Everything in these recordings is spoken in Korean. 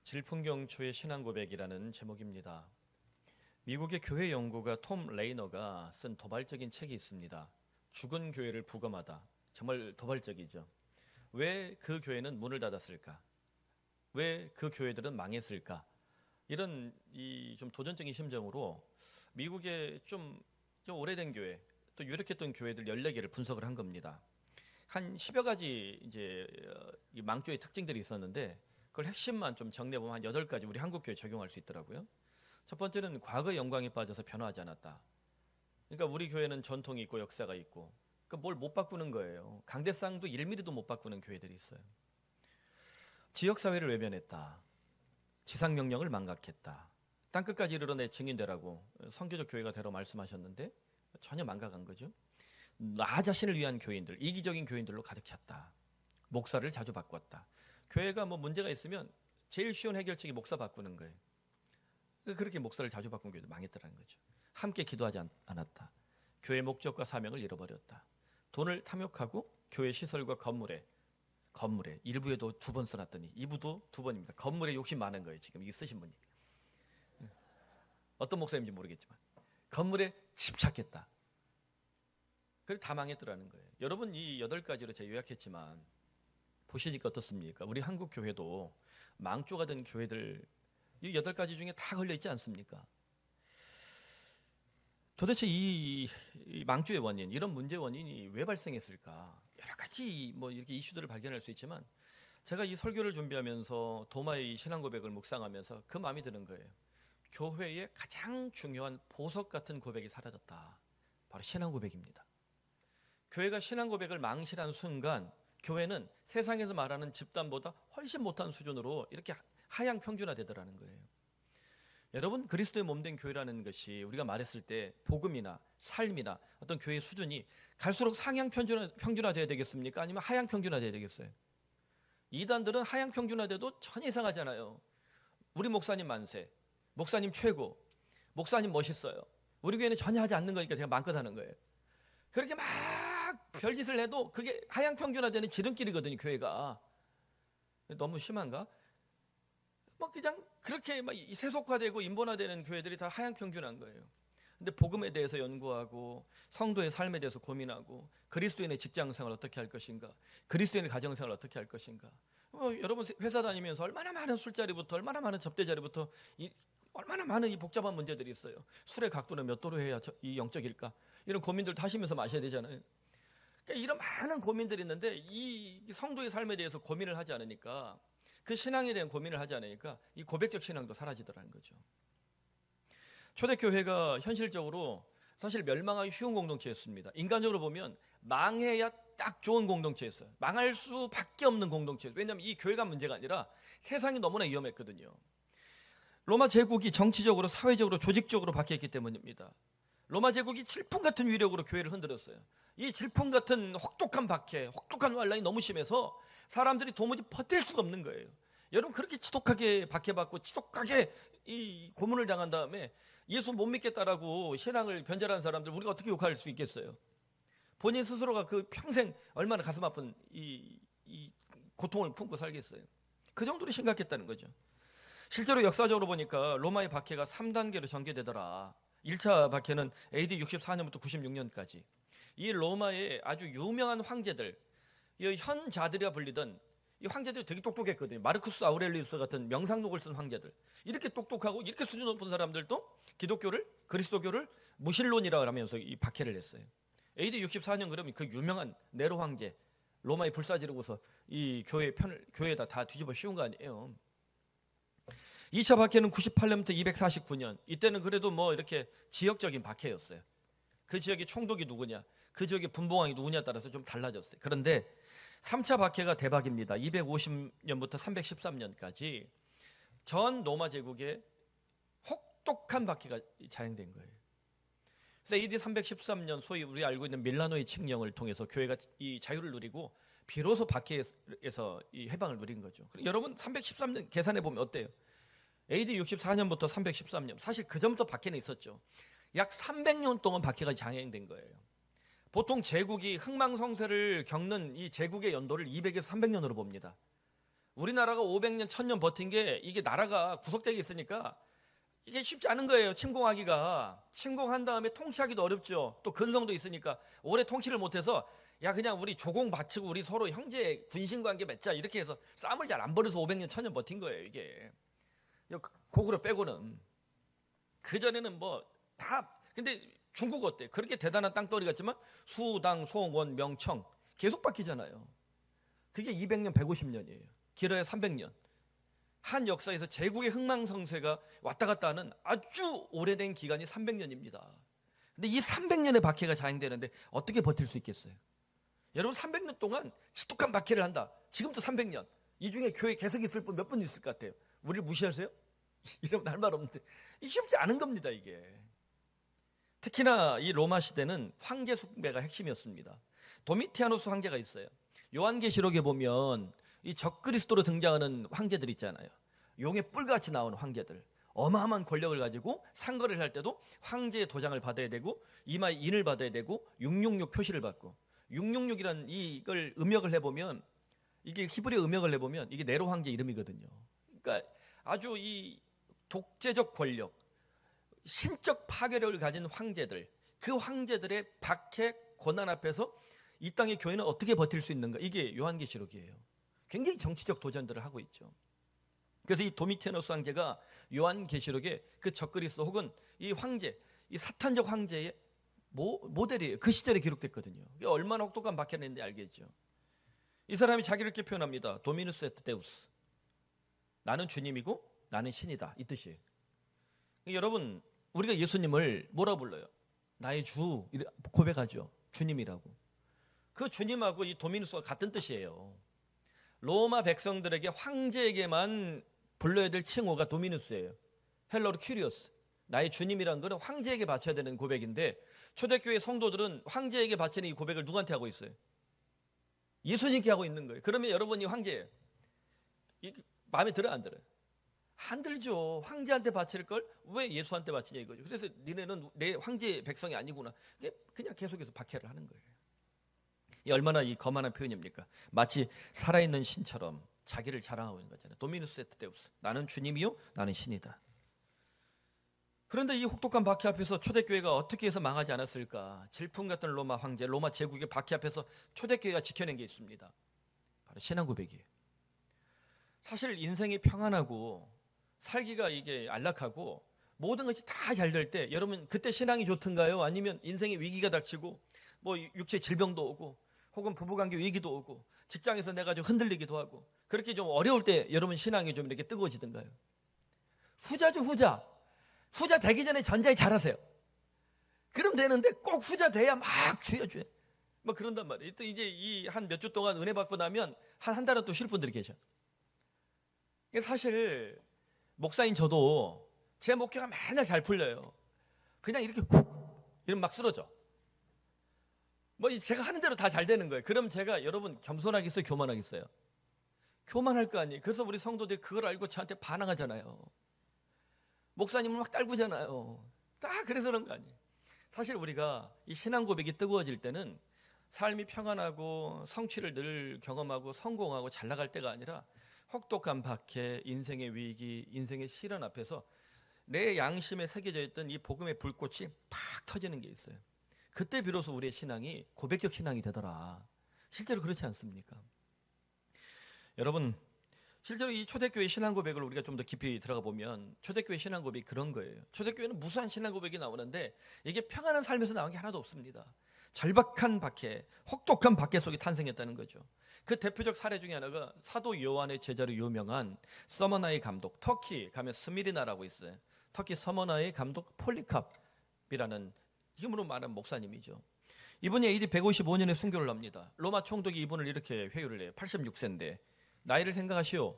질풍경초의 신앙고백이라는 제목입니다. 미국의 교회 연구가 톰 레이너가 쓴 도발적인 책이 있습니다. 죽은 교회를 부검하다. 정말 도발적이죠. 왜 그 교회는 문을 닫았을까? 왜 그 교회들은 망했을까? 이런 좀 도전적인 심정으로 미국의 좀 오래된 교회, 또 유력했던 교회들 14개를 분석을 한 겁니다. 한 10여 가지 이 망조의 특징들이 있었는데 그걸 핵심만 좀 정리해보면 한 8가지 우리 한국 교회 적용할 수 있더라고요. 첫 번째는 과거 영광에 빠져서 변화하지 않았다. 그러니까 우리 교회는 전통이 있고 역사가 있고 뭘 못 바꾸는 거예요. 강대상도 1mm도 못 바꾸는 교회들이 있어요. 지역사회를 외면했다. 지상명령을 망각했다. 땅끝까지 이르러 내 증인되라고 선교적 교회가 되라고 말씀하셨는데 전혀 망각한 거죠. 나 자신을 위한 교인들, 이기적인 교인들로 가득 찼다. 목사를 자주 바꿨다. 교회가 문제가 있으면 제일 쉬운 해결책이 목사 바꾸는 거예요. 그렇게 목사를 자주 바꾼 교회도 망했더라는 거죠. 함께 기도하지 않았다. 교회 목적과 사명을 잃어버렸다. 돈을 탐욕하고 교회 시설과 건물에 일부에도 2번 써놨더니 2부도 2번입니다. 건물에 욕심 많은 거예요. 지금 이 쓰신 분이. 어떤 목사인지 모르겠지만 건물에 집착했다. 그래서 다 망했더라는 거예요. 여러분 이 8가지로 제가 요약했지만 보시니까 어떻습니까? 우리 한국 교회도 망조가 된 교회들 이 8가지 중에 다 걸려있지 않습니까? 도대체 이 망조의 원인, 이런 문제의 원인이 왜 발생했을까? 여러 가지 이렇게 이슈들을 발견할 수 있지만 제가 이 설교를 준비하면서 도마의 신앙 고백을 묵상하면서 그 마음이 드는 거예요. 교회의 가장 중요한 보석 같은 고백이 사라졌다. 바로 신앙 고백입니다. 교회가 신앙 고백을 망실한 순간 교회는 세상에서 말하는 집단보다 훨씬 못한 수준으로 이렇게 하향 평준화되더라는 거예요. 여러분 그리스도의 몸된 교회라는 것이 우리가 말했을 때 복음이나 삶이나 어떤 교회의 수준이 갈수록 상향 평준화돼야 되겠습니까? 아니면 하향 평준화돼야 되겠어요? 이단들은 하향 평준화돼도 전혀 이상하잖아요. 우리 목사님 만세, 목사님 최고, 목사님 멋있어요. 우리 교회는 전혀 하지 않는 거니까 제가 마음껏 하는 거예요. 그렇게 막 별짓을 해도 그게 하향 평준화되는 지름길이거든요. 교회가 너무 심한가? 그냥 그렇게 세속화되고 인본화되는 교회들이 다 하향 평준화한 거예요. 근데 복음에 대해서 연구하고 성도의 삶에 대해서 고민하고 그리스도인의 직장생활 어떻게 할 것인가, 그리스도인의 가정생활 어떻게 할 것인가. 여러분 회사 다니면서 얼마나 많은 술자리부터 얼마나 많은 접대자리부터 얼마나 많은 이 복잡한 문제들이 있어요. 술의 각도는 몇 도로 해야 이 영적일까? 이런 고민들 다 하시면서 마셔야 되잖아요. 그러니까 이런 많은 고민들이 있는데 이 성도의 삶에 대해서 고민을 하지 않으니까, 그 신앙에 대한 고민을 하지 않으니까 이 고백적 신앙도 사라지더라는 거죠. 초대교회가 현실적으로 사실 멸망하기 쉬운 공동체였습니다. 인간적으로 보면 망해야 딱 좋은 공동체였어요. 망할 수밖에 없는 공동체였어요. 왜냐하면 이 교회가 문제가 아니라 세상이 너무나 위험했거든요. 로마 제국이 정치적으로, 사회적으로, 조직적으로 바뀌었기 때문입니다. 로마 제국이 질풍 같은 위력으로 교회를 흔들었어요. 이 질풍 같은 혹독한 박해, 혹독한 환란이 너무 심해서 사람들이 도무지 버틸 수가 없는 거예요. 여러분 그렇게 지독하게 박해받고 지독하게 이 고문을 당한 다음에 예수 못 믿겠다라고 신앙을 변절한 사람들 우리가 어떻게 욕할 수 있겠어요? 본인 스스로가 그 평생 얼마나 가슴 아픈 이 고통을 품고 살겠어요? 그 정도로 심각했다는 거죠. 실제로 역사적으로 보니까 로마의 박해가 3단계로 전개되더라. 1차 박해는 AD 64년부터 96년까지 이 로마의 아주 유명한 황제들, 이 현자들이라 불리던 이 황제들이 되게 똑똑했거든요. 마르쿠스 아우렐리우스 같은 명상록을 쓴 황제들, 이렇게 똑똑하고 이렇게 수준 높은 사람들도 기독교를, 그리스도교를 무신론이라고 하면서 이 박해를 했어요. AD 64년 그러면 그 유명한 네로 황제 로마에 불사지르고서 이 교회에다 다 뒤집어 씌운 거 아니에요. 2차 박해는 98년부터 249년. 이때는 그래도 이렇게 지역적인 박해였어요. 그 지역의 총독이 누구냐, 그 지역의 분봉왕이 누구냐에 따라서 좀 달라졌어요. 그런데 3차 박해가 대박입니다. 250년부터 313년까지 전 로마 제국에 혹독한 박해가 자행된 거예요. 그래서 AD 313년 소위 우리 알고 있는 밀라노의 칙령을 통해서 교회가 이 자유를 누리고 비로소 박해에서 이 해방을 누린 거죠. 여러분 313년 계산해 보면 어때요? AD 64년부터 313년, 사실 그 전부터 박해는 있었죠. 약 300년 동안 박해가 장행된 거예요. 보통 제국이 흥망성쇠를 겪는 이 제국의 연도를 200에서 300년으로 봅니다. 우리나라가 500년, 1000년 버틴 게 이게 나라가 구석되게 있으니까 이게 쉽지 않은 거예요. 침공하기가. 침공한 다음에 통치하기도 어렵죠. 또 근성도 있으니까 오래 통치를 못해서 야 그냥 우리 조공 바치고 우리 서로 형제 군신관계 맺자 이렇게 해서 싸움을 잘 안 벌여서 500년, 1000년 버틴 거예요. 이게. 고구려 빼고는. 그전에는 뭐 다 근데 중국 어때? 그렇게 대단한 땅덩어리 같지만 수당, 송원, 명청 계속 바뀌잖아요. 그게 200년, 150년이에요. 길어야 300년. 한 역사에서 제국의 흥망성쇠가 왔다 갔다 하는 아주 오래된 기간이 300년입니다. 근데 이 300년의 박해가 자행되는데 어떻게 버틸 수 있겠어요? 여러분 300년 동안 지독한 박해를 한다. 지금도 300년. 이 중에 교회 계속 있을 분 몇 분 있을 것 같아요? 우리를 무시하세요? 이러면 할 말 없는데 이게 쉽지 않은 겁니다. 이게. 특히나 이 로마 시대는 황제 숭배가 핵심이었습니다. 도미티아누스 황제가 있어요. 요한계시록에 보면 이 적그리스도로 등장하는 황제들 있잖아요. 용의 뿔같이 나오는 황제들. 어마어마한 권력을 가지고 상거래를 할 때도 황제의 도장을 받아야 되고 이마에 인을 받아야 되고 666 표시를 받고 666이라는 이걸 음역을 해보면 이게 히브리어 음역을 해보면 이게 네로 황제 이름이거든요. 그러니까 아주 이 독재적 권력, 신적 파괴력을 가진 황제들, 그 황제들의 박해 고난 앞에서 이 땅의 교회는 어떻게 버틸 수 있는가? 이게 요한계시록이에요. 굉장히 정치적 도전들을 하고 있죠. 그래서 이 도미티아누스 황제가 요한계시록에 그 적그리스도 혹은 이 황제, 이 사탄적 황제의 모델이에요. 그 시절에 기록됐거든요. 얼마나 혹독한 박해를 했는지 알겠죠. 이 사람이 자기를 이렇게 표현합니다. 도미누스 에트 데우스. 나는 주님이고 나는 신이다. 이 뜻이에요. 여러분 우리가 예수님을 뭐라 불러요? 나의 주 고백하죠. 주님이라고. 그 주님하고 이 도미누스가 같은 뜻이에요. 로마 백성들에게 황제에게만 불러야 될 칭호가 도미누스예요. 헬러로 큐리오스. 나의 주님이라는 것은 황제에게 바쳐야 되는 고백인데 초대교회 성도들은 황제에게 바치는 이 고백을 누구한테 하고 있어요? 예수님께 하고 있는 거예요. 그러면 여러분이 황제예요. 마음에 들어요, 안 들어요? 안 들죠. 황제한테 바칠 걸 왜 예수한테 바치냐 이거죠. 그래서 니네는 내 황제 백성이 아니구나. 그냥 계속해서 박해를 하는 거예요. 이 얼마나 이 거만한 표현입니까? 마치 살아있는 신처럼 자기를 자랑하고 있는 거잖아요. 도미누스 에트 데우스. 나는 주님이요, 나는 신이다. 그런데 이 혹독한 박해 앞에서 초대교회가 어떻게 해서 망하지 않았을까? 질풍 같은 로마 황제, 로마 제국의 박해 앞에서 초대교회가 지켜낸 게 있습니다. 바로 신앙 고백이에요. 사실 인생이 평안하고 살기가 이게 안락하고 모든 것이 다 잘 될 때 여러분 그때 신앙이 좋던가요? 아니면 인생의 위기가 닥치고 뭐 육체 질병도 오고 혹은 부부관계 위기도 오고 직장에서 내가 좀 흔들리기도 하고 그렇게 좀 어려울 때 여러분 신앙이 좀 이렇게 뜨거워지던가요? 후자죠. 후자 되기 전에 전자에 잘하세요. 그럼 되는데 꼭 후자 돼야 막 주여 막 그런단 말이에요. 또 이제 이 한 몇 주 동안 은혜 받고 나면 한 달은 또 쉴 분들이 계셔. 사실 목사인 저도 제 목회가 맨날 잘 풀려요. 그냥 이렇게 이러면 막 쓰러져. 뭐 제가 하는 대로 다 잘 되는 거예요. 그럼 제가 여러분 겸손하겠어요, 교만하겠어요? 교만할 거 아니에요. 그래서 우리 성도들이 그걸 알고 저한테 반항하잖아요. 목사님은 막 딸구잖아요. 다 그래서 그런 거 아니에요. 사실 우리가 이 신앙 고백이 뜨거워질 때는 삶이 평안하고 성취를 늘 경험하고 성공하고 잘 나갈 때가 아니라 혹독한 박해, 인생의 위기, 인생의 시련 앞에서 내 양심에 새겨져 있던 이 복음의 불꽃이 팍 터지는 게 있어요. 그때 비로소 우리의 신앙이 고백적 신앙이 되더라. 실제로 그렇지 않습니까? 여러분 실제로 이 초대교회 신앙 고백을 우리가 좀 더 깊이 들어가 보면 초대교회 신앙 고백이 그런 거예요. 초대교회는 무수한 신앙 고백이 나오는데 이게 평안한 삶에서 나온 게 하나도 없습니다. 절박한 박해, 혹독한 박해 속에 탄생했다는 거죠. 그 대표적 사례 중에 하나가 사도 요한의 제자로 유명한 서머나의 감독, 터키 가면 스미르나라고 있어요. 터키 서머나의 감독 폴리캅이라는 힘으로 말하는 목사님이죠. 이분이 AD 155년에 순교를 합니다. 로마 총독이 이분을 이렇게 회유를 해요. 86세인데 나이를 생각하시오.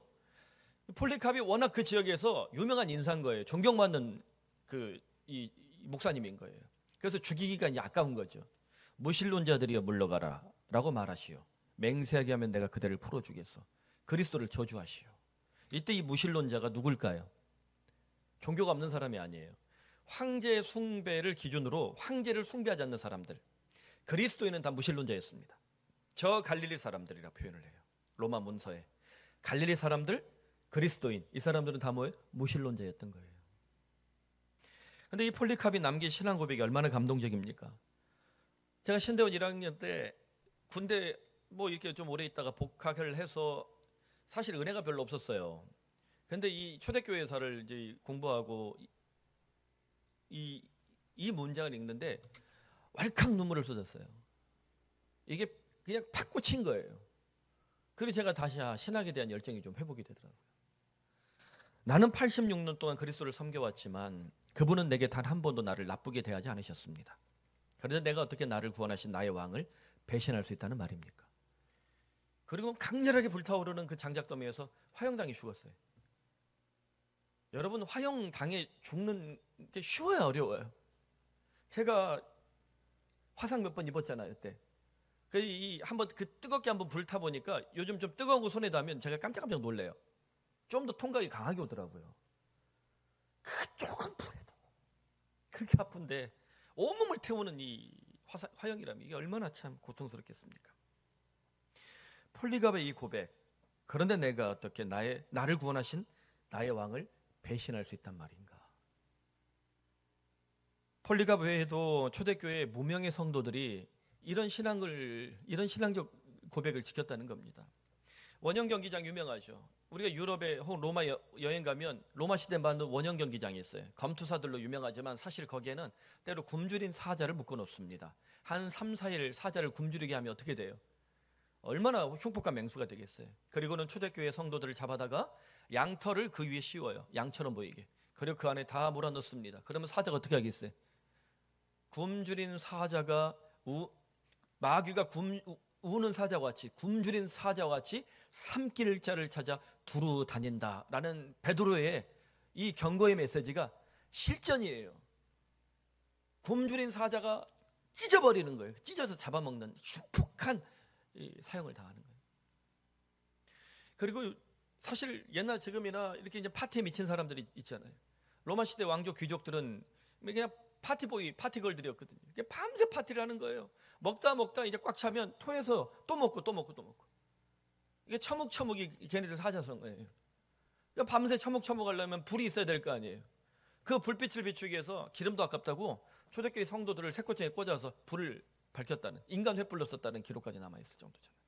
폴리캅이 워낙 그 지역에서 유명한 인사인 거예요. 존경받는 이 목사님인 거예요. 그래서 죽이기가 이제 아까운 거죠. 무신론자들이여 물러가라 라고 말하시오. 맹세하게 하면 내가 그대를 풀어주겠소. 그리스도를 저주하시오. 이때 이 무신론자가 누굴까요? 종교가 없는 사람이 아니에요. 황제 숭배를 기준으로 황제를 숭배하지 않는 사람들. 그리스도인은 다 무신론자였습니다. 저 갈릴리 사람들이라 표현을 해요. 로마 문서에. 갈릴리 사람들, 그리스도인, 이 사람들은 다 뭐예요? 무신론자였던 거예요. 근데 이 폴리캅이 남긴 신앙 고백이 얼마나 감동적입니까? 제가 신대원 1학년 때 군대 뭐 이렇게 좀 오래 있다가 복학을 해서 사실 은혜가 별로 없었어요. 근데 이 초대교회사를 이제 공부하고 이 문장을 읽는데 왈칵 눈물을 쏟았어요. 이게 그냥 팍 꽂힌 거예요. 그래서 제가 다시 신학에 대한 열정이 좀 회복이 되더라고요. 나는 86년 동안 그리스도를 섬겨왔지만 그분은 내게 단 한 번도 나를 나쁘게 대하지 않으셨습니다. 그래서 내가 어떻게 나를 구원하신 나의 왕을 배신할 수 있다는 말입니까? 그리고 강렬하게 불타오르는 그 장작더미에서 화형당해 죽었어요. 여러분, 화형당해 죽는 게 쉬워요, 어려워요? 제가 화상 몇 번 입었잖아요, 그때. 한번 그 뜨겁게 한번 불타 보니까 요즘 좀 뜨거운 거 손에 닿으면 제가 깜짝깜짝 놀래요. 좀 더 통각이 강하게 오더라고요. 그 조금 불에도 그렇게 아픈데 온몸을 태우는 이 화형이라면 이게 얼마나 참 고통스럽겠습니까? 폴리갑의 이 고백, 그런데 내가 어떻게 나를 구원하신 나의 왕을 배신할 수 있단 말인가? 폴리갑 외에도 초대교회 무명의 성도들이 이런 신앙적 고백을 지켰다는 겁니다. 원형 경기장 유명하죠. 우리가 유럽에 혹은 로마 여행 가면 로마 시대 만든 원형 경기장이 있어요. 검투사들로 유명하지만 사실 거기에는 때로 굶주린 사자를 묶어 놓습니다. 한 3, 4일 사자를 굶주리게 하면 어떻게 돼요? 얼마나 흉폭한 맹수가 되겠어요. 그리고는 초대교회 성도들을 잡아다가 양털을 그 위에 씌워요. 양처럼 보이게. 그리고 그 안에 다 몰아넣습니다. 그러면 사자가 어떻게 하겠어요? 굶주린 사자가 마귀가 우는 사자와 같이, 굶주린 사자와 같이 삼킬 자를 찾아 두루 다닌다라는 베드로의 이 경고의 메시지가 실전이에요. 굶주린 사자가 찢어버리는 거예요. 찢어서 잡아먹는 흉폭한 사형을 당하는 거예요. 그리고 사실 옛날 지금이나 이렇게 이제 파티에 미친 사람들이 있잖아요. 로마 시대 왕족 귀족들은 그냥 파티보이, 파티걸들이었거든요. 밤새 파티를 하는 거예요. 먹다 이제 꽉 차면 토해서 또 먹고. 이게 처묵처묵이 걔네들 사자성어예요. 그러니까 밤새 처묵처묵 하려면 불이 있어야 될 거 아니에요. 그 불빛을 비추기 위해서 기름도 아깝다고 초대교회 성도들을 새꼬챙이에 꽂아서 불을 밝혔다는, 인간 횃불로 썼다는 기록까지 남아있을 정도잖아요.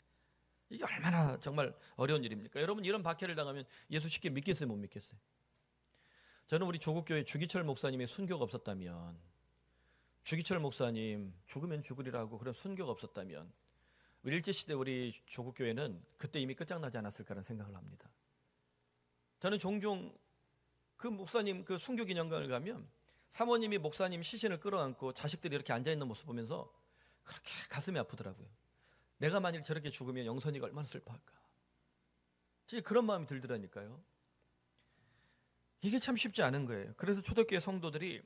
이게 얼마나 정말 어려운 일입니까? 여러분, 이런 박해를 당하면 예수 쉽게 믿겠어요, 못 믿겠어요? 저는 우리 조국교회 주기철 목사님의 순교가 없었다면, 주기철 목사님 죽으면 죽으리라고 그런 순교가 없었다면 일제시대 우리 조국교회는 그때 이미 끝장나지 않았을까라는 생각을 합니다. 저는 종종 그 목사님 그 순교 기념관을 가면 사모님이 목사님 시신을 끌어안고 자식들이 이렇게 앉아있는 모습 보면서 그렇게 가슴이 아프더라고요. 내가 만일 저렇게 죽으면 영선이가 얼마나 슬퍼할까. 진짜 그런 마음이 들더라니까요. 이게 참 쉽지 않은 거예요. 그래서 초대교회 성도들이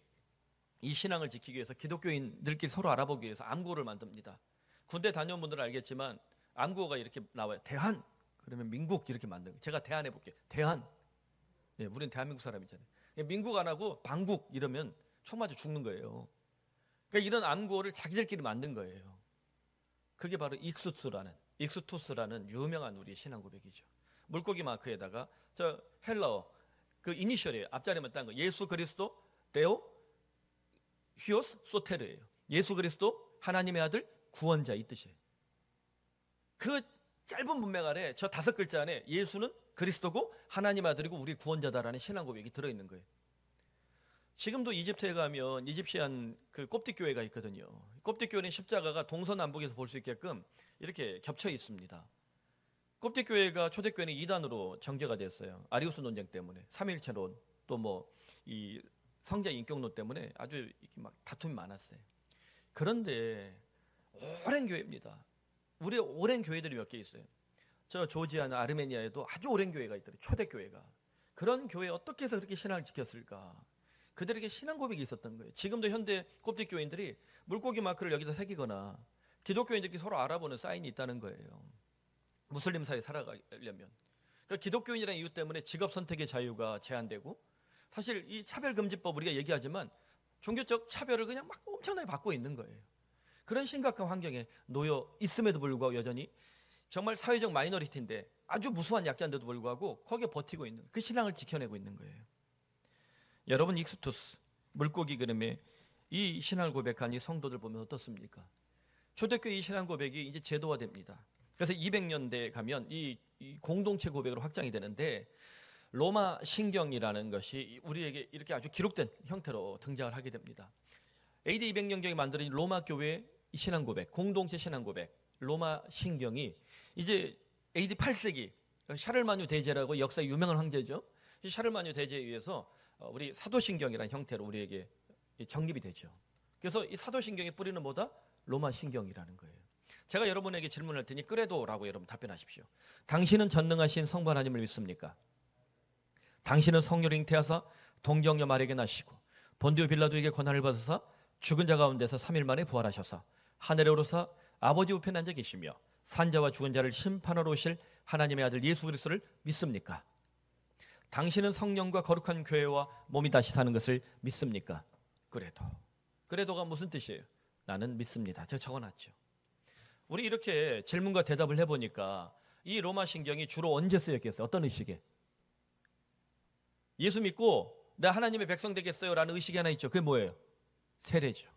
이 신앙을 지키기 위해서 기독교인들끼리 서로 알아보기 위해서 암구호를 만듭니다. 군대 다녀온 분들은 알겠지만 암구호가 이렇게 나와요. 대한, 그러면 민국 이렇게 만든 거예요. 제가 대한 해볼게요. 대한. 예, 우린 대한민국 사람이잖아요. 민국 안 하고 방국 이러면 총 맞아 죽는 거예요. 그러니까 이런 암구호를 자기들끼리 만든 거예요. 그게 바로 익수투스라는 유명한 우리 신앙 고백이죠. 물고기 마크에다가 저 헬라어 그 이니셜이에요. 앞자리만 딴 거. 예수 그리스도 데오 휴오스 소테르예요. 예수 그리스도 하나님의 아들 구원자 이 뜻이에요. 그 짧은 문맥 아래 저 5글자 안에 예수는 그리스도고 하나님 아들이고 우리 구원자다라는 신앙 고백이 들어있는 거예요. 지금도 이집트에 가면 이집시안 그 콥틱 교회가 있거든요. 콥틱 교회는 십자가가 동서남북에서 볼 수 있게끔 이렇게 겹쳐 있습니다. 콥틱 교회가 초대교회는 이단으로 정제가 됐어요. 아리우스 논쟁 때문에, 삼위일체론, 또 뭐 이 성자 인격론 때문에 아주 막 다툼이 많았어요. 그런데 오랜 교회입니다. 우리 오랜 교회들이 몇 개 있어요. 저 조지아나 아르메니아에도 아주 오랜 교회가 있더라고요. 초대교회가. 그런 교회에 어떻게 해서 그렇게 신앙을 지켰을까? 그들에게 신앙 고백이 있었던 거예요. 지금도 현대 콥틱 교인들이 물고기 마크를 여기다 새기거나 기독교인들끼리 서로 알아보는 사인이 있다는 거예요. 무슬림 사회에 살아가려면. 그러니까 기독교인이라는 이유 때문에 직업 선택의 자유가 제한되고, 사실 이 차별금지법 우리가 얘기하지만 종교적 차별을 그냥 막 엄청나게 받고 있는 거예요. 그런 심각한 환경에 놓여 있음에도 불구하고 여전히 정말 사회적 마이너리티인데 아주 무수한 약자인데도 불구하고 거기에 버티고 있는, 그 신앙을 지켜내고 있는 거예요. 여러분, 익스투스 물고기 그림에 이 신앙을 고백한 이 성도들 보면 어떻습니까? 초대교회 이 신앙 고백이 이제 제도화됩니다. 그래서 200년대에 가면 이 공동체 고백으로 확장이 되는데, 로마 신경이라는 것이 우리에게 이렇게 아주 기록된 형태로 등장을 하게 됩니다. AD 200년경에 만들어진 로마 교회의 신앙 고백, 공동체 신앙 고백, 로마 신경이 이제 AD 8세기 샤를마뉴 대제라고 역사에 유명한 황제죠. 이 샤를마뉴 대제에 의해서 우리 사도신경이라는 형태로 우리에게 정립이 되죠. 그래서 이 사도신경의 뿌리는 뭐다? 로마 신경이라는 거예요. 제가 여러분에게 질문할 테니 그래도라고 여러분 답변하십시오. 당신은 전능하신 성부 하나님을 믿습니까? 당신은 성령을 잉태하사 동정녀 마리아에게 나시고 본디오 빌라도에게 권한을 받으사 죽은 자 가운데서 3일 만에 부활하셔서 하늘에 오르사 아버지 우편에 앉아 계시며 산자와 죽은 자를 심판하러 오실 하나님의 아들 예수 그리스도를 믿습니까? 당신은 성령과 거룩한 교회와 몸이 다시 사는 것을 믿습니까? 그래도가 무슨 뜻이에요? 나는 믿습니다. 제가 적어놨죠. 우리 이렇게 질문과 대답을 해보니까 이 로마 신경이 주로 언제 쓰였겠어요? 어떤 의식에? 예수 믿고 나 하나님의 백성 되겠어요 라는 의식이 하나 있죠. 그게 뭐예요? 세례죠.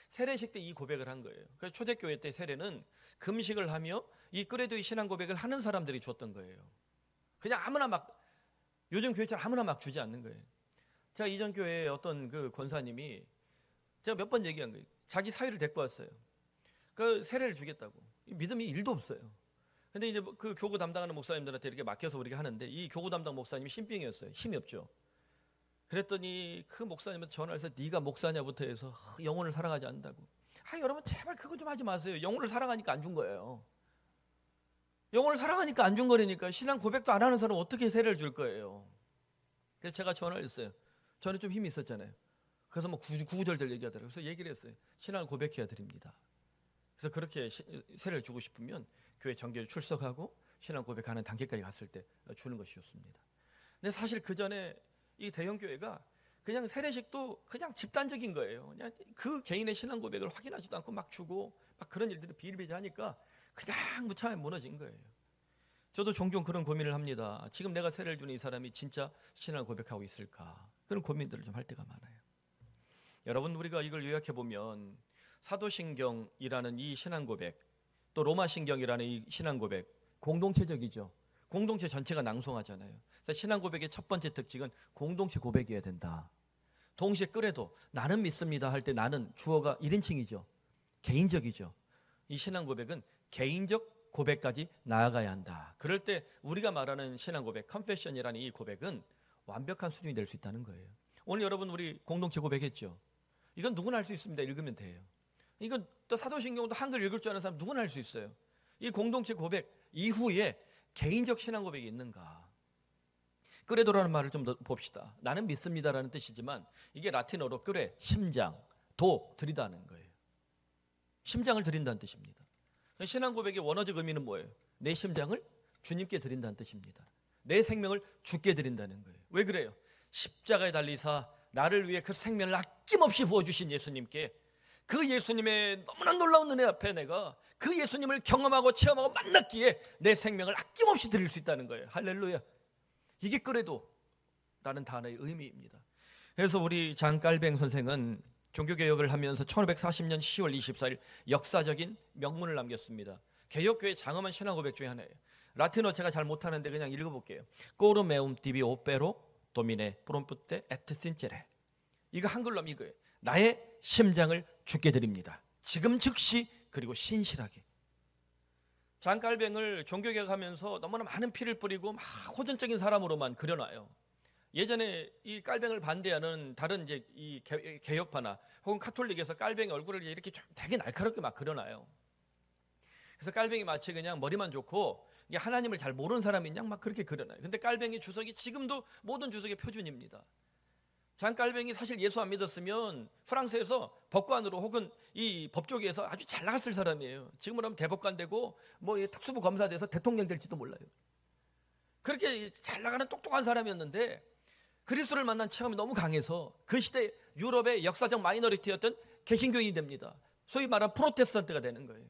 세례식 때 이 고백을 한 거예요. 그래서 초대교회 때 세례는 금식을 하며 이 그래도의 신앙 고백을 하는 사람들이 줬던 거예요. 그냥 아무나 막, 요즘 교회처럼 아무나 막 주지 않는 거예요. 제가 이전 교회에 어떤 그 권사님이 제가 몇 번 얘기한 거예요. 자기 사위를 데리고 왔어요. 그 세례를 주겠다고. 믿음이 1도 없어요. 근데 이제 그 교구 담당하는 목사님들한테 이렇게 맡겨서 우리가 하는데, 이 교구 담당 목사님이 신병이었어요. 힘이 없죠. 그랬더니 그 목사님한테 전화를 해서 네가 목사냐부터 해서 영혼을 사랑하지 않는다고. 여러분 제발 그거 좀 하지 마세요. 영혼을 사랑하니까 안 준 거예요. 영혼을 사랑하니까 안 준 거라니까. 신앙 고백도 안 하는 사람은 어떻게 세례를 줄 거예요. 그래서 제가 전화를 했어요. 저는 좀 힘이 있었잖아요. 그래서 뭐 구구절절 얘기하더라고요. 그래서 얘기를 했어요. 신앙을 고백해야 드립니다. 그래서 그렇게 세례를 주고 싶으면 교회 정교에 출석하고 신앙 고백하는 단계까지 갔을 때 주는 것이 좋습니다. 근데 사실 그 전에 이 대형 교회가 그냥 세례식도 그냥 집단적인 거예요. 그냥 그 개인의 신앙 고백을 확인하지도 않고 막 주고 막 그런 일들이 비일비재하니까 그냥 무참하게 무너진 거예요. 저도 종종 그런 고민을 합니다. 지금 내가 세례를 주는 이 사람이 진짜 신앙을 고백하고 있을까? 그런 고민들을 좀 할 때가 많아요. 여러분, 우리가 이걸 요약해 보면 사도신경이라는 이 신앙 고백, 또 로마신경이라는 이 신앙 고백, 공동체적이죠. 공동체 전체가 낭송하잖아요. 그래서 신앙 고백의 첫 번째 특징은 공동체 고백이어야 된다. 동시에 그래도 나는 믿습니다 할 때 나는 주어가 1인칭이죠. 개인적이죠. 이 신앙 고백은 개인적 고백까지 나아가야 한다. 그럴 때 우리가 말하는 신앙 고백, 컨페션이라는 이 고백은 완벽한 수준이 될 수 있다는 거예요. 오늘 여러분 우리 공동체 고백했죠. 이건 누구나 할 수 있습니다. 읽으면 돼요. 이건 또 사도신경도 한글 읽을 줄 아는 사람 누구나 할 수 있어요. 이 공동체 고백 이후에 개인적 신앙 고백이 있는가? 그래도라는 말을 좀 더 봅시다. 나는 믿습니다라는 뜻이지만 이게 라틴어로 그래, 심장, 도, 드리다는 거예요. 심장을 드린다는 뜻입니다. 신앙 고백의 원어적 의미는 뭐예요? 내 심장을 주님께 드린다는 뜻입니다. 내 생명을 주께 드린다는 거예요. 왜 그래요? 십자가에 달리사 나를 위해 그 생명을 아낌없이 부어주신 예수님께, 그 예수님의 너무나 놀라운 은혜 앞에 내가 그 예수님을 경험하고 체험하고 만났기에 내 생명을 아낌없이 드릴 수 있다는 거예요. 할렐루야. 이게 그래도라는 단어의 의미입니다. 그래서 우리 장 깔뱅 선생은 종교개혁을 하면서 1540년 10월 24일 역사적인 명문을 남겼습니다. 개혁교회 장엄한 신앙 고백 중에 하나예요. 라틴어 제가 잘 못하는데 그냥 읽어볼게요. Coro meum tibi opero domine prompte et sincere. 이거 한글로 하면 이거예요. 나의 심장을 주께 드립니다. 지금 즉시 그리고 신실하게. 장 깔뱅을 종교개혁하면서 너무나 많은 피를 뿌리고 막 호전적인 사람으로만 그려놔요. 예전에 이 깔뱅을 반대하는 다른 이제 이 개혁파나 혹은 카톨릭에서 깔뱅의 얼굴을 이렇게 좀 되게 날카롭게 막 그려놔요. 그래서 깔뱅이 마치 그냥 머리만 좋고 이게 하나님을 잘 모르는 사람인 양 막 그렇게 그려놔요. 근데 깔뱅이 주석이 지금도 모든 주석의 표준입니다. 장 깔뱅이 사실 예수 안 믿었으면 프랑스에서 법관으로 혹은 이 법조계에서 아주 잘 나갔을 사람이에요. 지금으로 하면 대법관 되고 뭐 특수부 검사 돼서 대통령 될지도 몰라요. 그렇게 잘 나가는 똑똑한 사람이었는데 그리스도를 만난 체험이 너무 강해서 그 시대 유럽의 역사적 마이너리티였던 개신교인이 됩니다. 소위 말하는 프로테스탄트가 되는 거예요.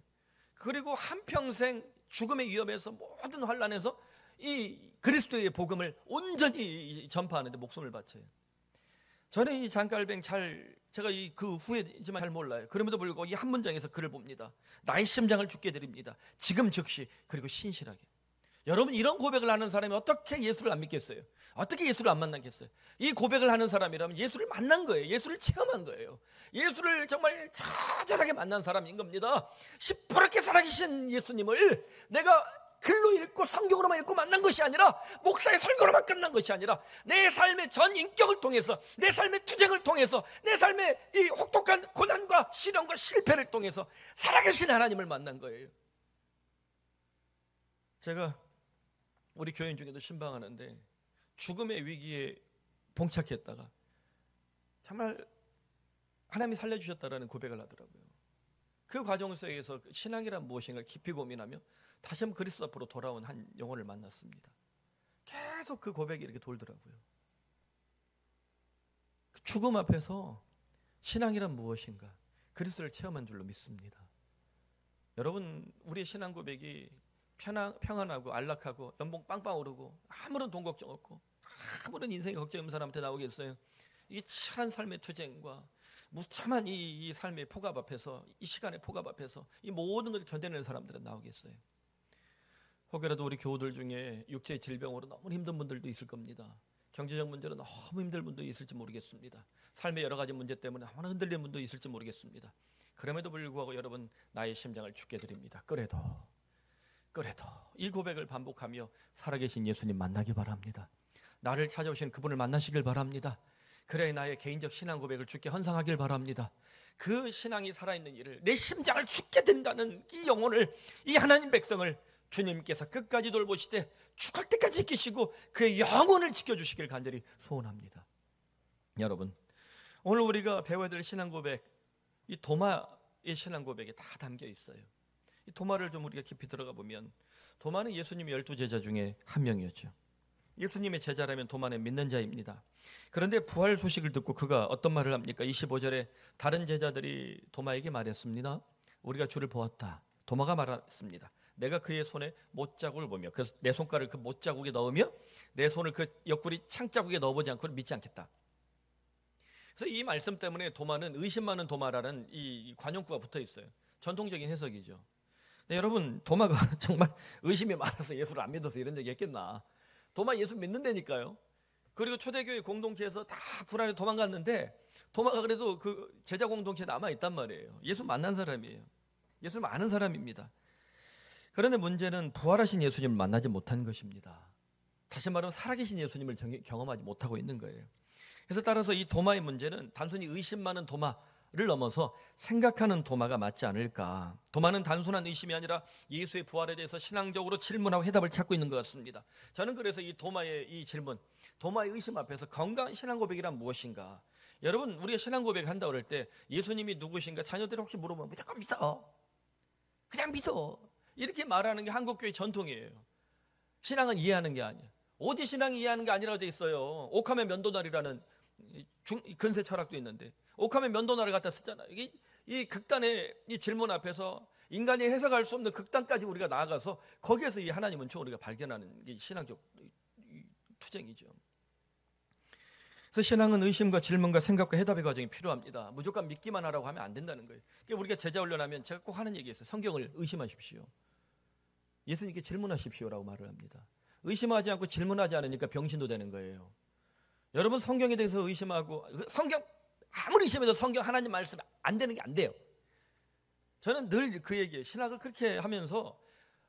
그리고 한평생 죽음의 위험에서 모든 환난에서 이 그리스도의 복음을 온전히 전파하는데 목숨을 바쳐요. 저는 이 장갈뱅 제가 그 후에지만 잘 몰라요. 그럼에도 불구하고 이 한 문장에서 글을 봅니다. 나의 심장을 주께 드립니다. 지금 즉시 그리고 신실하게. 여러분, 이런 고백을 하는 사람이 어떻게 예수를 안 믿겠어요? 어떻게 예수를 안 만나겠어요? 이 고백을 하는 사람이라면 예수를 만난 거예요. 예수를 체험한 거예요. 예수를 정말 처절하게 만난 사람인 겁니다. 시퍼렇게 살아계신 예수님을 내가 글로 읽고 성경으로만 읽고 만난 것이 아니라, 목사의 설교로만 끝난 것이 아니라, 내 삶의 전 인격을 통해서, 내 삶의 투쟁을 통해서, 내 삶의 이 혹독한 고난과 시련과 실패를 통해서 살아계신 하나님을 만난 거예요. 제가 우리 교인 중에도 신방하는데 죽음의 위기에 봉착했다가 정말 하나님이 살려주셨다라는 고백을 하더라고요. 그 과정 속에서 신앙이란 무엇인가 깊이 고민하며 다시 한번 그리스도 앞으로 돌아온 한 영혼을 만났습니다. 계속 그 고백이 이렇게 돌더라고요. 죽음 앞에서 신앙이란 무엇인가, 그리스도를 체험한 줄로 믿습니다. 여러분, 우리의 신앙 고백이 평안하고 안락하고 연봉 빵빵 오르고 아무런 돈 걱정 없고 아무런 인생의 걱정 없는 사람한테 나오겠어요? 이 치열한 삶의 투쟁과 무참한 이 삶의 폭압 앞에서, 이 시간의 폭압 앞에서 이 모든 것을 견뎌내는 사람들은 나오겠어요? 혹여라도 우리 교우들 중에 육체의 질병으로 너무 힘든 분들도 있을 겁니다. 경제적 문제로 너무 힘든 분도 있을지 모르겠습니다. 삶의 여러 가지 문제 때문에 너무나 흔들리는 분도 있을지 모르겠습니다. 그럼에도 불구하고 여러분, 나의 심장을 주께 드립니다. 그래도 이 고백을 반복하며 살아계신 예수님 만나기 바랍니다. 나를 찾아오신 그분을 만나시길 바랍니다. 그래야 나의 개인적 신앙 고백을 주께 헌상하길 바랍니다. 그 신앙이 살아있는 일을, 내 심장을 주께 든다는 이 영혼을, 이 하나님 백성을 주님께서 끝까지 돌보시되 죽을 때까지 지키시고 그의 영혼을 지켜주시길 간절히 소원합니다. 여러분, 오늘 우리가 배워야 될 신앙 고백, 이 도마의 신앙 고백에 다 담겨 있어요. 이 도마를 좀 우리가 깊이 들어가 보면, 도마는 예수님의 12제자 중에 한 명이었죠. 예수님의 제자라면 도마는 믿는 자입니다. 그런데 부활 소식을 듣고 그가 어떤 말을 합니까? 25절에 다른 제자들이 도마에게 말했습니다. 우리가 주를 보았다. 도마가 말했습니다. 내가 그의 손에 못자국을 보며 내 손가락을 그 못자국에 넣으며 내 손을 그 옆구리 창자국에 넣어보지 않고는 믿지 않겠다. 그래서 이 말씀 때문에 도마는 의심 많은 도마라는 이 관용구가 붙어 있어요. 전통적인 해석이죠. 네, 여러분, 도마가 정말 의심이 많아서 예수를 안 믿어서 이런 얘기 했겠나? 도마 예수 믿는다니까요. 그리고 초대교회 공동체에서 다 불안해 도망갔는데 도마가 그래도 그 제자 공동체에 남아있단 말이에요. 예수 만난 사람이에요. 예수를 아는 사람입니다. 그런데 문제는 부활하신 예수님을 만나지 못한 것입니다. 다시 말하면 살아계신 예수님을 경험하지 못하고 있는 거예요. 그래서 따라서 이 도마의 문제는 단순히 의심 많은 도마를 넘어서 생각하는 도마가 맞지 않을까. 도마는 단순한 의심이 아니라 예수의 부활에 대해서 신앙적으로 질문하고 해답을 찾고 있는 것 같습니다. 저는 그래서 이 도마의 이 질문, 도마의 의심 앞에서 건강한 신앙 고백이란 무엇인가. 여러분, 우리가 신앙 고백 한다고 그럴 때 예수님이 누구신가 자녀들이 혹시 물어보면 무조건 믿어, 그냥 믿어, 이렇게 말하는 게 한국교회 전통이에요. 신앙은 이해하는 게 아니에요. 어디 신앙이 이해하는 게 아니라고 돼 있어요. 옥하면 면도날이라는 근세 철학도 있는데 옥하면 면도날을 갖다 쓰잖아요. 이 극단의 이 질문 앞에서 인간이 해석할 수 없는 극단까지 우리가 나아가서 거기에서 이 하나님 은총을 우리가 발견하는 게 신앙적 투쟁이죠. 그래서 신앙은 의심과 질문과 생각과 해답의 과정이 필요합니다. 무조건 믿기만 하라고 하면 안 된다는 거예요. 그러니까 우리가 제자 훈련하면 제가 꼭 하는 얘기 있어요. 성경을 의심하십시오. 예수님께 질문하십시오라고 말을 합니다. 의심하지 않고 질문하지 않으니까 병신도 되는 거예요. 여러분, 성경에 대해서 의심하고, 성경 아무리 의심해도 성경 하나님 말씀 안 되는 게 안 돼요. 저는 늘 그 얘기예요. 신학을 그렇게 하면서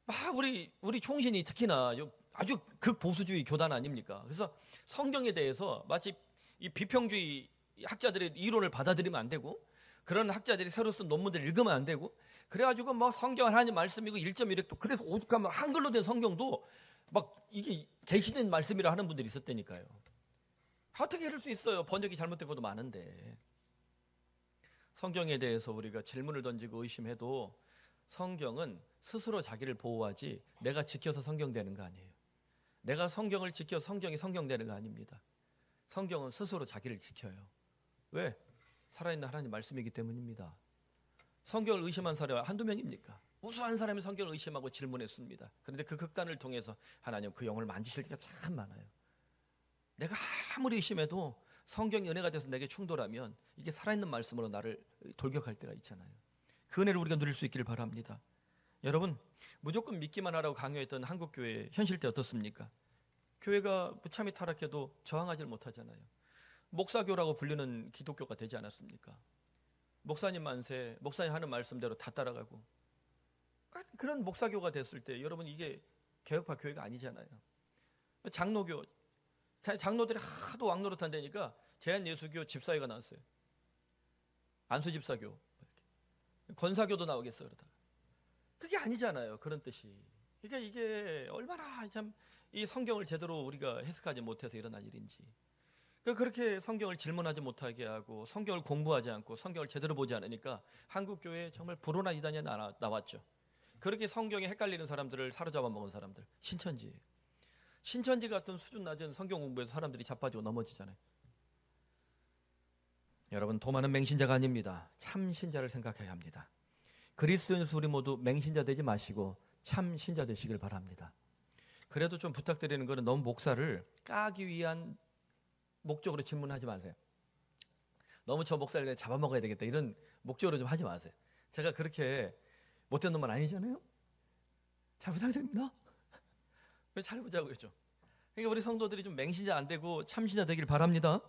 막 우리 총신이 특히나 아주 극보수주의 교단 아닙니까? 그래서 성경에 대해서 마치 이 비평주의 학자들의 이론을 받아들이면 안 되고, 그런 학자들이 새로 쓴 논문들을 읽으면 안 되고, 그래가지고 뭐 성경 하나님 말씀이고 1.1획도 그래서 오죽하면 한글로 된 성경도 막 이게 계시된 말씀이라 하는 분들이 있었다니까요. 어떻게 이럴 수 있어요? 번역이 잘못된 것도 많은데. 성경에 대해서 우리가 질문을 던지고 의심해도 성경은 스스로 자기를 보호하지 내가 지켜서 성경되는 거 아니에요. 내가 성경을 지켜 성경이 성경되는 거 아닙니다. 성경은 스스로 자기를 지켜요. 왜? 살아있는 하나님 말씀이기 때문입니다. 성경을 의심한 사례가 한두 명입니까? 무수한 사람이 성경을 의심하고 질문했습니다. 그런데 그 극단을 통해서 하나님 그 영혼을 만지실 때가 참 많아요. 내가 아무리 의심해도 성경이 은혜가 돼서 내게 충돌하면 이게 살아있는 말씀으로 나를 돌격할 때가 있잖아요. 그 은혜를 우리가 누릴 수 있기를 바랍니다. 여러분, 무조건 믿기만 하라고 강요했던 한국교회 현실 때 어떻습니까? 교회가 참이 타락해도 저항하지 못하잖아요. 목사교라고 불리는 기독교가 되지 않았습니까? 목사님 만세, 목사님 하는 말씀대로 다 따라가고, 그런 목사교가 됐을 때 여러분 이게 개혁파 교회가 아니잖아요. 장로교, 장로들이 하도 왕노릇 한다니까 제한예수교 집사회가 나왔어요. 안수집사교, 권사교도 나오겠어 그러다가. 그게 아니잖아요. 그런 뜻이. 그러니까 이게 얼마나 참 이 성경을 제대로 우리가 해석하지 못해서 일어난 일인지. 그렇게 성경을 질문하지 못하게 하고 성경을 공부하지 않고 성경을 제대로 보지 않으니까 한국교회에 정말 불온한 이단이 나왔죠. 그렇게 성경에 헷갈리는 사람들을 사로잡아 먹은 사람들, 신천지예요. 신천지 같은 수준 낮은 성경 공부에서 사람들이 자빠지고 넘어지잖아요. 여러분, 도마는 맹신자가 아닙니다. 참 신자를 생각해야 합니다. 그리스도인으로서 우리 모두 맹신자 되지 마시고 참 신자 되시길 바랍니다. 그래도 좀 부탁드리는 것은 너무 목사를 까기 위한 목적으로 질문하지 마세요. 너무 저 목사를 잡아먹어야 되겠다 이런 목적으로 좀 하지 마세요. 제가 그렇게 못된 놈은 아니잖아요. 잘 부탁드립니다. 잘 보자고 했죠. 그러니까 우리 성도들이 좀 맹신자 안 되고 참신자 되길 바랍니다.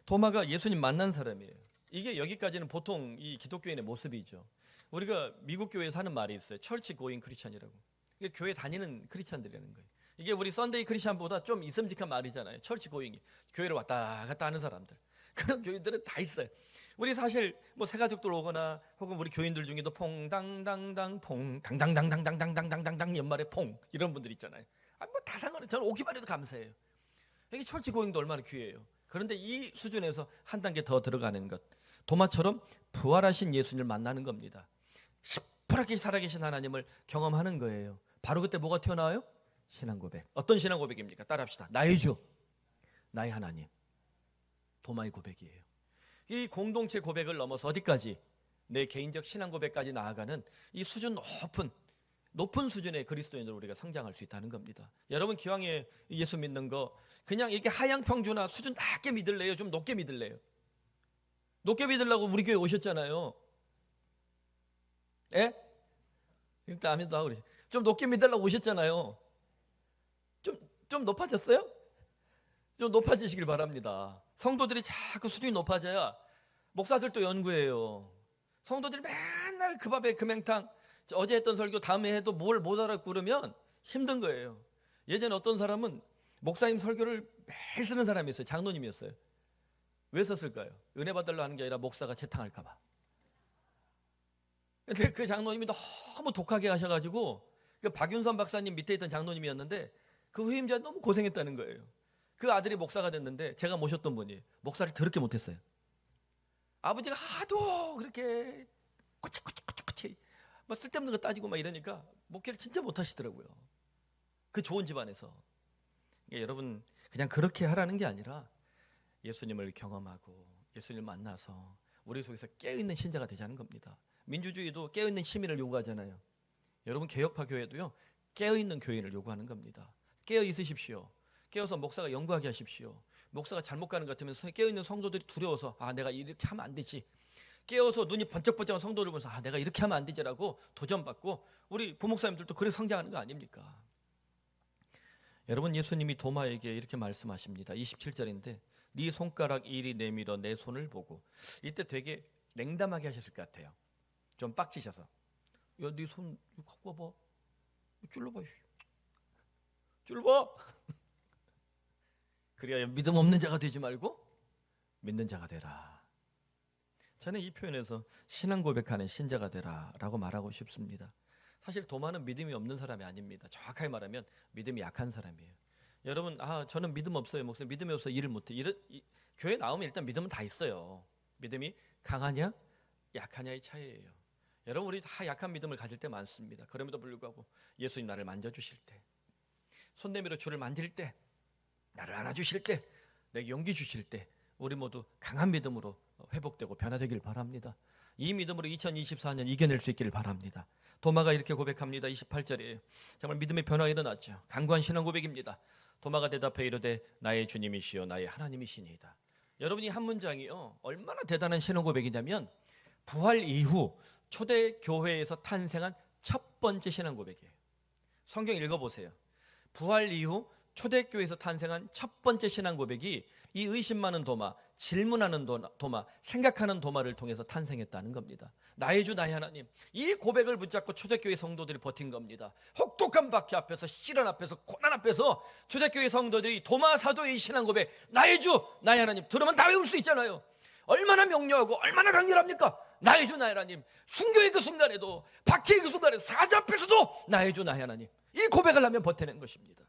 도마가 예수님 만난 사람이에요. 이게 여기까지는 보통 이 기독교인의 모습이죠. 우리가 미국 교회에서 하는 말이 있어요. 철치 고잉 크리스찬이라고. 이게 교회 다니는 크리스찬들이라는 거예요. 이게 우리 썬데이 크리스찬보다 좀 이슴직한 말이잖아요. 철치 고잉이. 교회를 왔다 갔다 하는 사람들. 그런 교인들은 다 있어요. 우리 사실 뭐 새가족들 오거나 혹은 우리 교인들 중에도 퐁당당당 퐁당당당당당당당당당 연말에 퐁 이런 분들 있잖아요. 뭐 다 상관없어요. 저는 오기만 해도 감사해요. 이게 철치 고잉도 얼마나 귀해요. 그런데 이 수준에서 한 단계 더 들어가는 것. 도마처럼 부활하신 예수님을 만나는 겁니다. 시퍼렇게 살아계신 하나님을 경험하는 거예요. 바로 그때 뭐가 튀어나와요? 신앙 고백. 어떤 신앙 고백입니까? 따라합시다. 나의 주, 나의 하나님. 도마의 고백이에요. 이 공동체 고백을 넘어서 어디까지? 내 개인적 신앙 고백까지 나아가는 이 수준 높은 수준의 그리스도인으로 우리가 성장할 수 있다는 겁니다. 여러분, 기왕에 예수 믿는 거 그냥 이렇게 하향평준화 수준 낮게 믿을래요? 좀 높게 믿을래요? 높게 믿으려고 우리 교회 오셨잖아요. 예? 일단 아멘도 하고 그러지. 좀 높게 믿으려고 오셨잖아요. 좀 높아졌어요? 좀 높아지시길 바랍니다. 성도들이 자꾸 수준이 높아져야 목사들도 연구해요. 성도들이 맨날 그 밥에 그 맹탕, 어제 했던 설교 다음에 해도 뭘 못 알아듣고 그러면 힘든 거예요. 예전에 어떤 사람은 목사님 설교를 매일 쓰는 사람이 있어요. 장로님이었어요. 왜 썼을까요? 은혜 받으려 하는 게 아니라 목사가 재탕할까 봐. 근데 그 장로님이 너무 독하게 하셔가지고 그 박윤선 박사님 밑에 있던 장로님이었는데 그 후임자 너무 고생했다는 거예요. 그 아들이 목사가 됐는데 제가 모셨던 분이 목사를 더럽게 못했어요. 아버지가 하도 그렇게 꼬치꼬치 뭐 쓸데없는 거 따지고 막 이러니까 목회를 진짜 못하시더라고요. 그 좋은 집안에서. 여러분, 그냥 그렇게 하라는 게 아니라 예수님을 경험하고 예수님을 만나서 우리 속에서 깨어있는 신자가 되자는 겁니다. 민주주의도 깨어있는 시민을 요구하잖아요. 여러분, 개혁파 교회도요, 깨어있는 교인을 요구하는 겁니다. 깨어 있으십시오. 깨어서 목사가 연구하게 하십시오. 목사가 잘못 가는 것 같으면 깨어있는 성도들이 두려워서 내가 이렇게 하면 안 되지. 깨어서 눈이 번쩍번쩍한 성도를 보면서 내가 이렇게 하면 안 되지라고 도전받고 우리 부목사님들도 그렇게 성장하는 거 아닙니까? 여러분, 예수님이 도마에게 이렇게 말씀하십니다. 27절인데 네 손가락 이리 내밀어 내 손을 보고. 이때 되게 냉담하게 하셨을 것 같아요. 좀 빡치셔서. 야, 네 손 갖고 와봐. 찔러봐. 찔러봐. 그래야 믿음 없는 자가 되지 말고 믿는 자가 되라. 저는 이 표현에서 신앙 고백하는 신자가 되라 라고 말하고 싶습니다. 사실 도마는 믿음이 없는 사람이 아닙니다. 정확하게 말하면 믿음이 약한 사람이에요. 여러분, 저는 믿음 없어요. 목사님 믿음이 없어 일을 못해. 교회 나오면 일단 믿음은 다 있어요. 믿음이 강하냐 약하냐의 차이예요. 여러분, 우리 다 약한 믿음을 가질 때 많습니다. 그럼에도 불구하고 예수님 나를 만져주실 때, 손 내밀어 주를 만질 때, 나를 안아주실 때, 내게 용기 주실 때 우리 모두 강한 믿음으로 회복되고 변화되길 바랍니다. 이 믿음으로 2024년 이겨낼 수 있기를 바랍니다. 도마가 이렇게 고백합니다. 28절에 정말 믿음의 변화가 일어났죠. 강구한 신앙 고백입니다. 도마가 대답해 이르되 나의 주님이시여 나의 하나님이시니이다. 여러분이 한 문장이요 얼마나 대단한 신앙 고백이냐면 부활 이후 초대 교회에서 탄생한 첫 번째 신앙 고백이에요. 성경 읽어보세요. 부활 이후 초대교회에서 탄생한 첫 번째 신앙 고백이 이 의심 많은 도마, 질문하는 도마, 생각하는 도마를 통해서 탄생했다는 겁니다. 나의 주 나의 하나님, 이 고백을 붙잡고 초대교회 성도들이 버틴 겁니다. 혹독한 박해 앞에서, 시련 앞에서, 고난 앞에서 초대교회 성도들이 도마 사도의 신앙 고백, 나의 주 나의 하나님 들으면 다 외울 수 있잖아요. 얼마나 명료하고 얼마나 강렬합니까? 나의 주 나의 하나님. 순교의 그 순간에도, 박해의 그 순간에도, 사자 앞에서도 나의 주 나의 하나님, 이 고백을 하면 버텨낸 것입니다.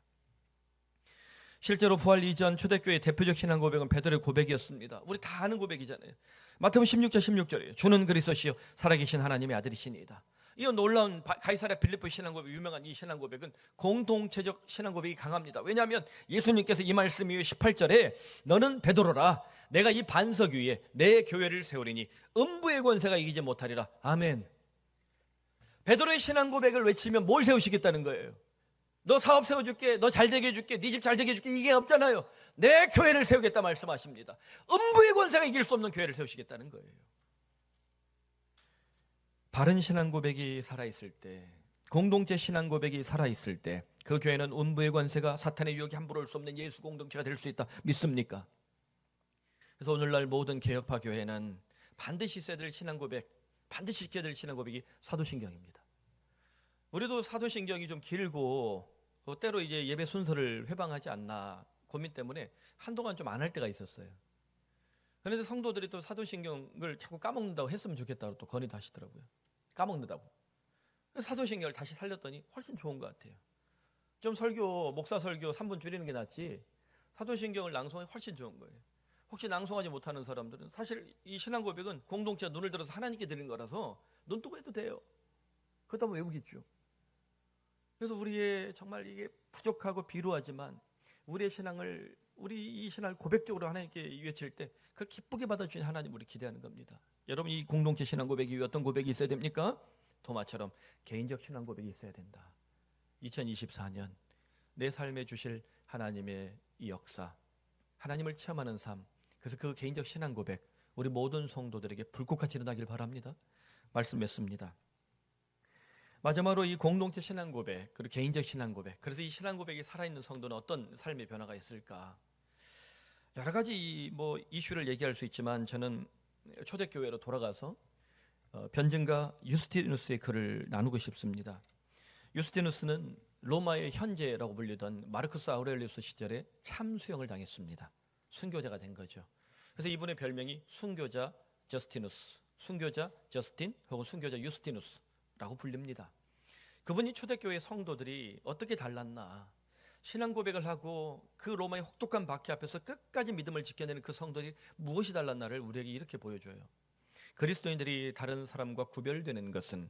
실제로 부활 이전 초대교회의 대표적 신앙 고백은 베드로의 고백이었습니다. 우리 다 아는 고백이잖아요. 마태복음 16장 16절이에요. 주는 그리스도시요 살아계신 하나님의 아들이시니이다. 이 놀라운 가이사랴 빌립보 신앙 고백, 유명한 이 신앙 고백은 공동체적 신앙 고백이 강합니다. 왜냐하면 예수님께서 이 말씀 이후 18절에 너는 베드로라 내가 이 반석 위에 내 교회를 세우리니 음부의 권세가 이기지 못하리라. 아멘. 베드로의 신앙 고백을 외치면 뭘 세우시겠다는 거예요? 너 사업 세워줄게, 너 잘되게 해줄게, 네 집 잘되게 해줄게, 이게 없잖아요. 내 교회를 세우겠다 말씀하십니다. 음부의 권세가 이길 수 없는 교회를 세우시겠다는 거예요. 바른 신앙 고백이 살아있을 때, 공동체 신앙 고백이 살아있을 때 그 교회는 음부의 권세가 사탄의 유혹이 함부로 올 수 없는 예수 공동체가 될 수 있다. 믿습니까? 그래서 오늘날 모든 개혁파 교회는 반드시 있어야 될 신앙 고백, 반드시 지켜야 될 신앙 고백이 사도신경입니다. 우리도 사도신경이 좀 길고 때로 이제 예배 순서를 회방하지 않나 고민 때문에 한동안 좀 안 할 때가 있었어요. 그런데 성도들이 또 사도신경을 자꾸 까먹는다고 했으면 좋겠다고 또 건의도 하시더라고요. 까먹는다고. 사도신경을 다시 살렸더니 훨씬 좋은 것 같아요. 좀 목사 설교 3분 줄이는 게 낫지 사도신경을 낭송하기 훨씬 좋은 거예요. 혹시 낭송하지 못하는 사람들은 사실 이 신앙 고백은 공동체가 눈을 들어서 하나님께 드린 거라서 눈 뜨고 해도 돼요. 그렇다면 외우겠죠. 그래서 우리의 정말 이게 부족하고 비루하지만 우리의 신앙을 우리 이 신앙을 고백적으로 하나님께 외칠 때 그걸 기쁘게 받아주신 하나님 우리 기대하는 겁니다. 여러분 이 공동체 신앙 고백이 어떤 고백이 있어야 됩니까? 도마처럼 개인적 신앙 고백이 있어야 된다. 2024년 내 삶에 주실 하나님의 이 역사, 하나님을 체험하는 삶, 그래서 그 개인적 신앙 고백 우리 모든 성도들에게 불꽃같이 일어나길 바랍니다. 말씀 맺습니다. 마지막으로 이 공동체 신앙 고백 그리고 개인적 신앙 고백, 그래서 이 신앙 고백이 살아있는 성도는 어떤 삶의 변화가 있을까? 여러 가지 이슈를 얘기할 수 있지만 저는 초대교회로 돌아가서 변증가 유스티누스의 글을 나누고 싶습니다. 유스티누스는 로마의 현재라고 불리던 마르쿠스 아우렐리우스 시절에 참수형을 당했습니다. 순교자가 된 거죠. 그래서 이분의 별명이 순교자 저스티누스, 순교자 저스틴 혹은 순교자 유스티누스라고 불립니다. 그분이 초대교회 성도들이 어떻게 달랐나, 신앙 고백을 하고 그 로마의 혹독한 박해 앞에서 끝까지 믿음을 지켜내는 그 성도들이 무엇이 달랐나를 우리에게 이렇게 보여줘요. 그리스도인들이 다른 사람과 구별되는 것은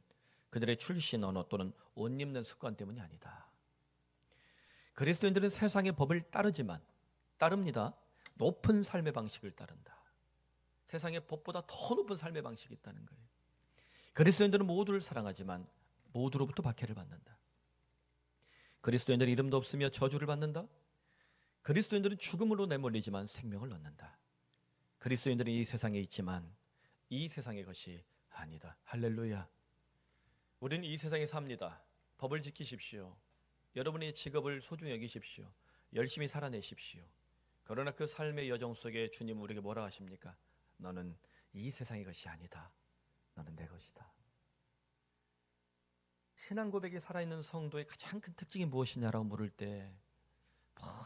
그들의 출신 언어 또는 옷 입는 습관 때문이 아니다. 그리스도인들은 세상의 법을 따릅니다. 높은 삶의 방식을 따른다. 세상의 법보다 더 높은 삶의 방식이 있다는 거예요. 그리스도인들은 모두를 사랑하지만 모두로부터 박해를 받는다. 그리스도인들은 이름도 없으며 저주를 받는다. 그리스도인들은 죽음으로 내몰리지만 생명을 얻는다. 그리스도인들은 이 세상에 있지만 이 세상의 것이 아니다. 할렐루야. 우리는 이 세상에 삽니다. 법을 지키십시오. 여러분의 직업을 소중히 여기십시오. 열심히 살아내십시오. 그러나 그 삶의 여정 속에 주님 우리에게 뭐라 하십니까? 너는 이 세상의 것이 아니다. 너는 내 것이다. 신앙 고백이 살아있는 성도의 가장 큰 특징이 무엇이냐라고 물을 때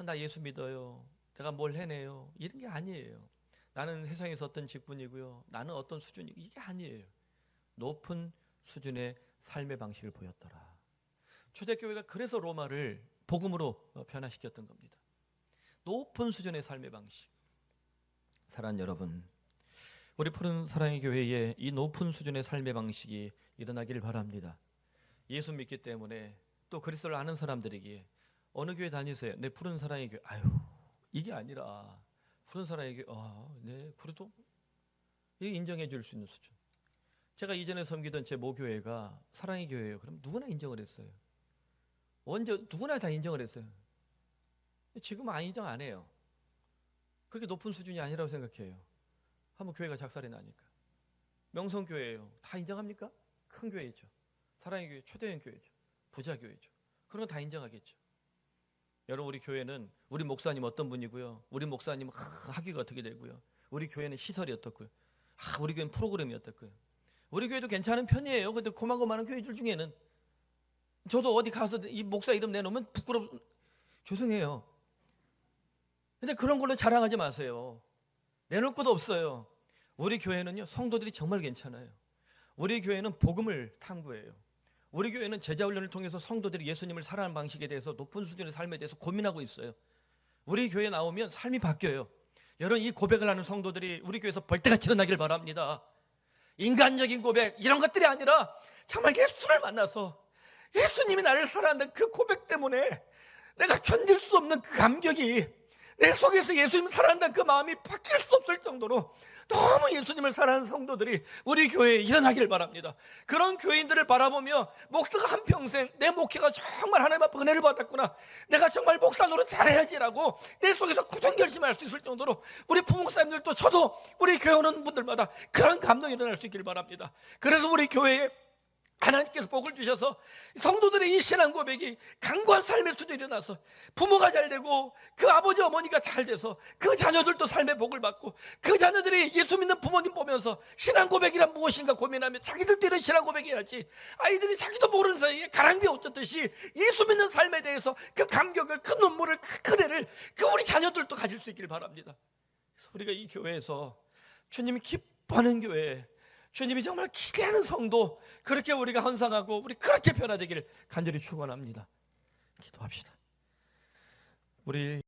나 예수 믿어요. 내가 뭘 해내요. 이런 게 아니에요. 나는 세상에서 어떤 직분이고요. 나는 어떤 수준이고 이게 아니에요. 높은 수준의 삶의 방식을 보였더라. 초대교회가 그래서 로마를 복음으로 변화시켰던 겁니다. 높은 수준의 삶의 방식. 사랑하는 여러분, 우리 푸른 사랑의 교회에 이 높은 수준의 삶의 방식이 일어나기를 바랍니다. 예수 믿기 때문에 또 그리스도를 아는 사람들에게 어느 교회 다니세요? 네, 푸른 사랑의 교회. 이게 아니라 푸른 사랑의 교회. 네, 그래도 이게 인정해 줄 수 있는 수준. 제가 이전에 섬기던 제 모교회가 사랑의 교회예요. 그럼 누구나 인정을 했어요. 언제 누구나 다 인정을 했어요. 지금은 인정 안 해요. 그렇게 높은 수준이 아니라고 생각해요. 한번 교회가 작살이 나니까. 명성교회예요. 다 인정합니까? 큰 교회죠. 사랑의 교회, 초대형 교회죠. 부자 교회죠. 그런 건 다 인정하겠죠. 여러분, 우리 교회는 우리 목사님 어떤 분이고요. 우리 목사님은 학위가 어떻게 되고요. 우리 교회는 시설이 어떻고요. 우리 교회는 프로그램이 어떻고요. 우리 교회도 괜찮은 편이에요. 근데 고만고만한 교회들 중에는 저도 어디 가서 이 목사 이름 내놓으면 죄송해요. 근데 그런 걸로 자랑하지 마세요. 내놓을 것도 없어요. 우리 교회는요, 성도들이 정말 괜찮아요. 우리 교회는 복음을 탐구해요. 우리 교회는 제자훈련을 통해서 성도들이 예수님을 사랑하는 방식에 대해서 높은 수준의 삶에 대해서 고민하고 있어요. 우리 교회 나오면 삶이 바뀌어요. 여러분, 이 고백을 하는 성도들이 우리 교회에서 벌떼같이 일어나길 바랍니다. 인간적인 고백 이런 것들이 아니라 정말 예수를 만나서 예수님이 나를 사랑한다는 그 고백 때문에 내가 견딜 수 없는 그 감격이 내 속에서 예수님을 사랑한다는 그 마음이 바뀔 수 없을 정도로 너무 예수님을 사랑하는 성도들이 우리 교회에 일어나길 바랍니다. 그런 교인들을 바라보며 목사가 한평생 내 목회가 정말 하나님 앞에 은혜를 받았구나, 내가 정말 목사 노릇 잘해야지라고 내 속에서 굳은 결심할 수 있을 정도로 우리 부목사님들도 저도 우리 교회 오는 분들마다 그런 감동이 일어날 수 있길 바랍니다. 그래서 우리 교회에 하나님께서 복을 주셔서 성도들의 이 신앙 고백이 강고한 삶의 수도 일어나서 부모가 잘 되고 그 아버지 어머니가 잘 돼서 그 자녀들도 삶의 복을 받고 그 자녀들이 예수 믿는 부모님 보면서 신앙 고백이란 무엇인가 고민하며 자기들도 이런 신앙 고백해야지, 아이들이 자기도 모르는 사이에 가랑비에 옷젖듯이 예수 믿는 삶에 대해서 그 감격을, 그 눈물을, 그 은혜를 우리 자녀들도 가질 수 있기를 바랍니다. 그래서 우리가 이 교회에서 주님이 기뻐하는 교회, 주님이 정말 기대하는 성도, 그렇게 우리가 헌상하고 우리 그렇게 변화되기를 간절히 축원합니다. 기도합시다. 우리